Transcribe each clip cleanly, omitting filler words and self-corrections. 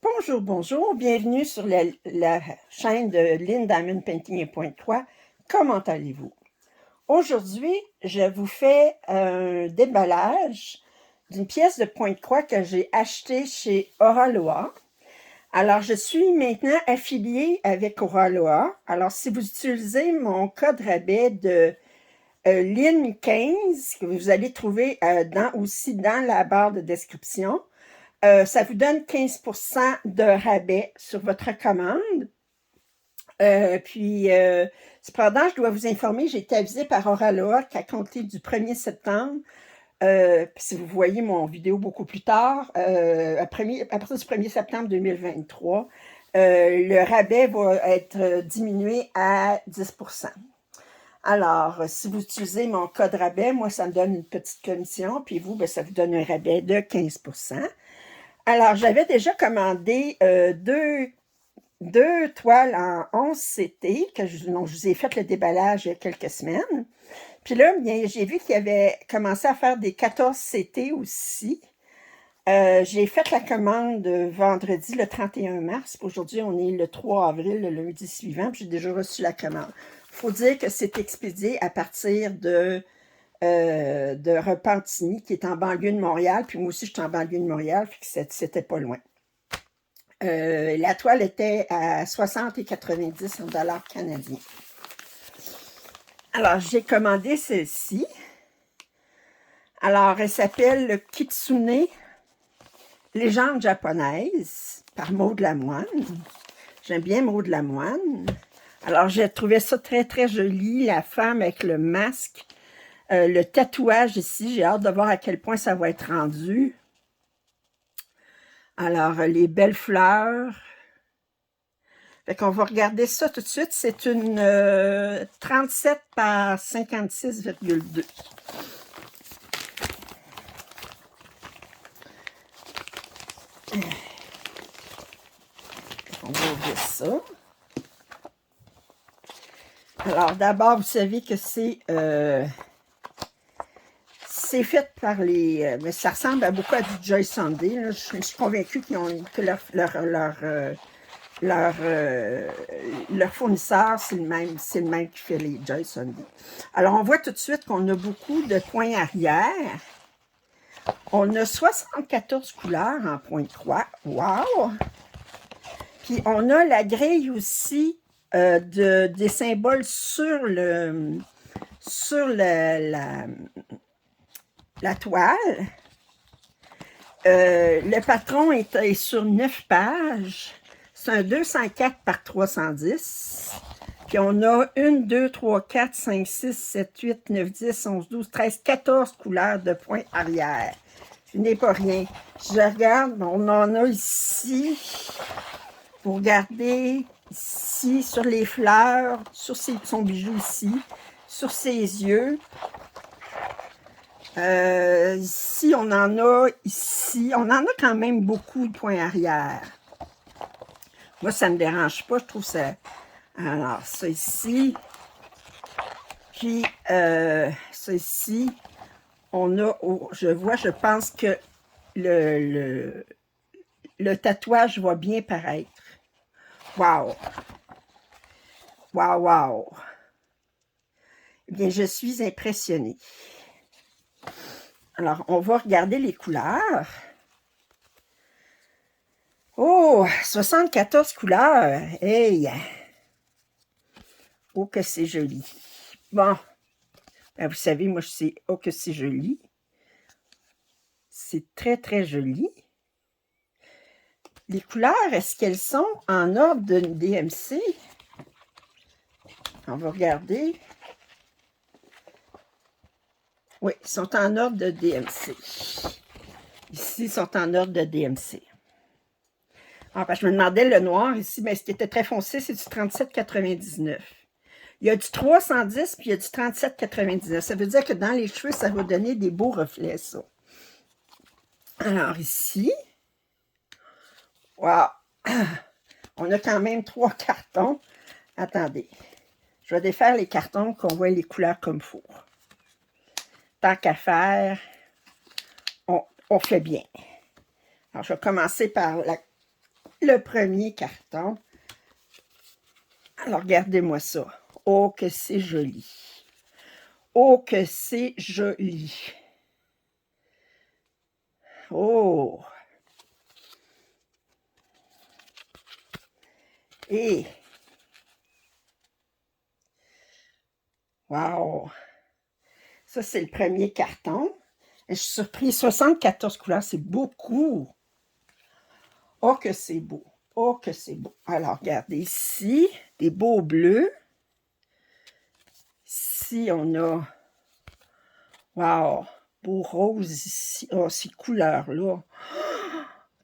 Bonjour, bonjour, bienvenue sur la chaîne de Lynn Diamond Painting et Pointe Croix. Comment allez-vous? Aujourd'hui, je vous fais un déballage d'une pièce de Pointe Croix que j'ai achetée chez Auraloa. Alors, je suis maintenant affiliée avec Auraloa. Alors, si vous utilisez mon code rabais de Lynn15, que vous allez trouver aussi dans la barre de description, ça vous donne 15% de rabais sur votre commande. Cependant, je dois vous informer, j'ai été avisée par Auraloa qu'à compter du 1er septembre, si vous voyez mon vidéo beaucoup plus tard, à partir du 1er septembre 2023, le rabais va être diminué à 10%. Alors, si vous utilisez mon code rabais, moi, ça me donne une petite commission, puis vous, ça vous donne un rabais de 15%. Alors, j'avais déjà commandé deux toiles en 11 CT, dont je vous ai fait le déballage il y a quelques semaines. Puis là, bien, j'ai vu qu'il avait commencé à faire des 14 CT aussi. J'ai fait la commande vendredi, le 31 mars. Aujourd'hui, on est le 3 avril, le lundi suivant, puis j'ai déjà reçu la commande. Il faut dire que c'est expédié à partir de Repentigny, qui est en banlieue de Montréal, puis moi aussi, je suis en banlieue de Montréal, puis c'était pas loin. La toile était à 60 et 90 $ canadiens. Alors, j'ai commandé celle-ci. Alors, elle s'appelle le Kitsune Légende japonaise par Maud Lamoine. J'aime bien Maud Lamoine. Alors, j'ai trouvé ça très, très joli. La femme avec le masque. Le tatouage ici, j'ai hâte de voir à quel point ça va être rendu. Alors, les belles fleurs. Fait qu'on va regarder ça tout de suite. C'est une 37 par 56,2. On va ouvrir ça. Alors, d'abord, vous savez que c'est fait par les... mais ça ressemble beaucoup à du Joy Sunday. Là. Je suis convaincue que leur fournisseur, c'est le même qui fait les Joy Sunday. Alors, on voit tout de suite qu'on a beaucoup de points arrière. On a 74 couleurs en pointe croix. Wow! Puis, on a la grille aussi des symboles sur la toile. Le patron est sur 9 pages. C'est un 204 par 310. Puis on a 1, 2, 3, 4, 5, 6, 7, 8, 9, 10, 11, 12, 13, 14 couleurs de points arrière. Ce n'est pas rien. Je regarde, on en a ici. Vous regardez ici, sur les fleurs, sur son bijou ici, sur ses yeux. Ici, on en a quand même beaucoup de points arrière. Moi, ça ne me dérange pas, je trouve ça... Alors, ça ici, puis ça ici, on a, je pense que le tatouage va bien paraître. Wow! Wow, wow! Eh bien, je suis impressionnée. Alors, on va regarder les couleurs. Oh, 74 couleurs! Hey! Oh, que c'est joli! Bon, ben, vous savez, moi, je sais, oh, que c'est joli! C'est très, très joli. Les couleurs, est-ce qu'elles sont en ordre de DMC? On va regarder. Oui, ils sont en ordre de DMC. Ici, ils sont en ordre de DMC. Ah, ben, je me demandais le noir ici, mais ce qui était très foncé, c'est du 37,99. Il y a du 310 puis il y a du 37,99. Ça veut dire que dans les cheveux, ça va donner des beaux reflets, ça. Alors ici, wow, on a quand même 3 cartons. Attendez, je vais défaire les cartons qu'on voit les couleurs comme il faut. Tant qu'à faire, on fait bien. Alors, je vais commencer par le premier carton. Alors, regardez-moi ça. Oh, que c'est joli. Oh, que c'est joli. Oh! Et... Wow! Ça, c'est le premier carton. Je suis surprise. 74 couleurs, c'est beaucoup. Oh, que c'est beau. Oh, que c'est beau. Alors, regardez ici, des beaux bleus. Ici, on a... Wow! Beau rose ici. Oh, ces couleurs-là.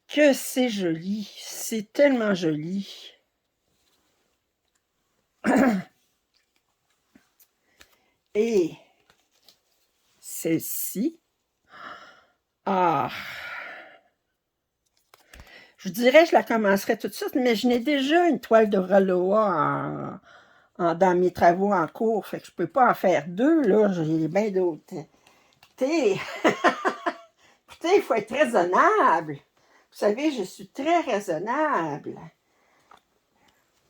Que c'est joli. C'est tellement joli. Et celle-ci. Ah! Je dirais que je la commencerai tout de suite, mais je n'ai déjà une toile de Raloa dans mes travaux en cours, fait que je peux pas en faire deux, là, j'ai bien d'autres. Écoutez, écoutez, il faut être raisonnable. Vous savez, je suis très raisonnable.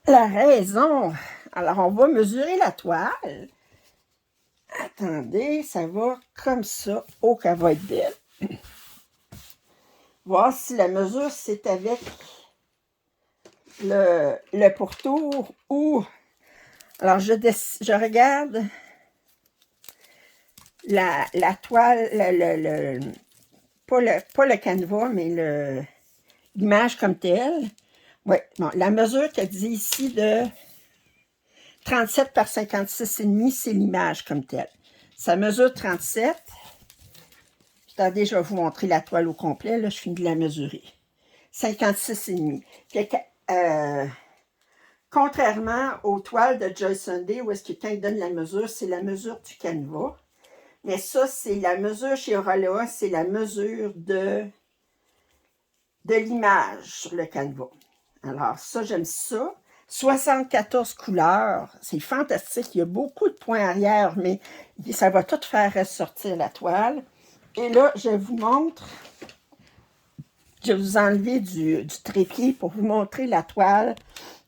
La raison. Alors, on va mesurer la toile. Attendez, ça va comme ça. Oh, qu'elle va être belle. Voir si la mesure, c'est avec le pourtour ou... Alors, je regarde la toile, pas le canevas, mais l'image comme telle. Oui, bon, la mesure qu'elle dit ici de 37 par 56,5, c'est l'image comme telle. Ça mesure 37. Attendez, je vais vous montrer la toile au complet. Là, je finis de la mesurer. 56,5. Contrairement aux toiles de Joy Sunday, où est-ce que quand il donne la mesure, c'est la mesure du canevas. Mais ça, c'est la mesure chez Oraloa, c'est la mesure de l'image sur le canevas. Alors, ça, j'aime ça. 74 couleurs, c'est fantastique. Il y a beaucoup de points arrière, mais ça va tout faire ressortir la toile. Et là, je vous montre, je vais vous enlever du trépied pour vous montrer la toile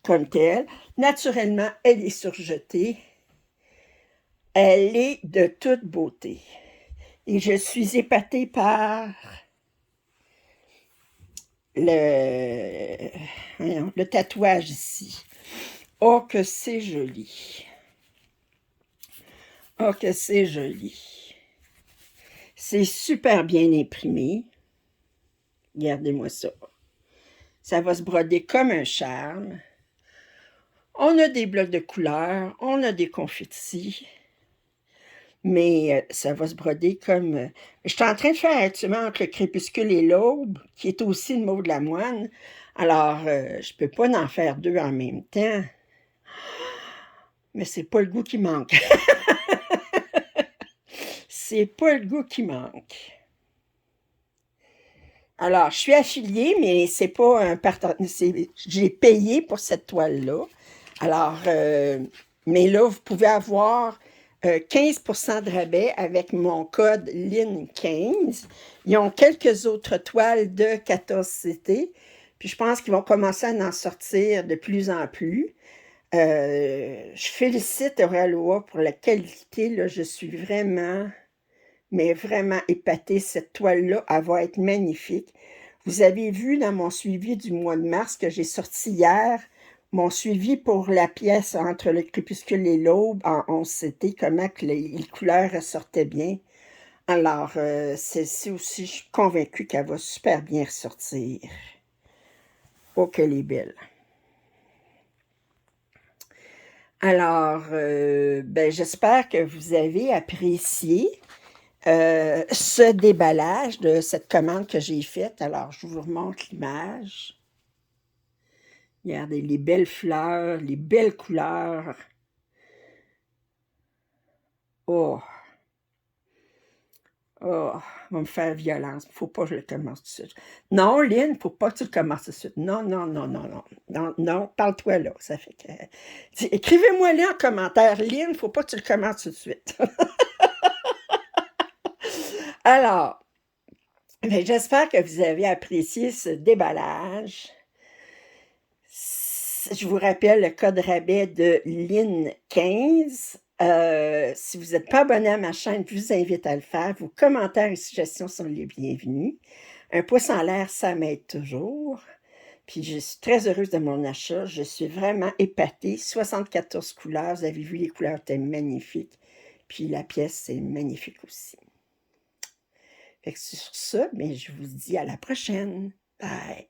comme telle. Naturellement, elle est surjetée. Elle est de toute beauté. Et je suis épatée par le tatouage ici. Oh, que c'est joli. Oh, que c'est joli. C'est super bien imprimé. Regardez-moi ça. Ça va se broder comme un charme. On a des blocs de couleurs, on a des confettis. Mais ça va se broder comme... je suis en train de faire actuellement entre le crépuscule et l'aube, qui est aussi le mot de la moine. Alors, je ne peux pas en faire deux en même temps. Mais c'est pas le goût qui manque. C'est pas le goût qui manque. Alors, je suis affiliée, mais c'est pas un partenaire. J'ai payé pour cette toile-là. Alors, mais là, vous pouvez avoir 15% de rabais avec mon code LIN15. Ils ont quelques autres toiles de 14CT. Puis je pense qu'ils vont commencer à en sortir de plus en plus. Je félicite Oraloa pour la qualité. Là, je suis vraiment, mais vraiment épatée. Cette toile-là, elle va être magnifique. Vous avez vu dans mon suivi du mois de mars que j'ai sorti hier, mon suivi pour la pièce entre le crépuscule et l'aube en 11CT, comment que les couleurs ressortaient bien. Alors, celle-ci aussi, je suis convaincue qu'elle va super bien ressortir. Oh, qu'elle est belle. Alors, ben, j'espère que vous avez apprécié ce déballage de cette commande que j'ai faite. Alors, je vous remontre l'image. Regardez les belles fleurs, les belles couleurs. Oh! Oh! Va me faire violence. Faut pas que je le commence tout de suite. Non, Lynn, faut pas que tu le commences tout de suite. Non, non, non, non, non. Non, non, parle-toi là. Ça fait que... Écrivez-moi là en commentaire, Lynn, faut pas que tu le commences tout de suite. Alors, ben, j'espère que vous avez apprécié ce déballage. Je vous rappelle le code rabais de LIN15. Si vous n'êtes pas abonné à ma chaîne, je vous invite à le faire. Vos commentaires et suggestions sont les bienvenus. Un pouce en l'air, ça m'aide toujours. Puis je suis très heureuse de mon achat. Je suis vraiment épatée. 74 couleurs. Vous avez vu, les couleurs étaient magnifiques. Puis la pièce est magnifique aussi. Fait que sur ça, mais je vous dis à la prochaine. Bye!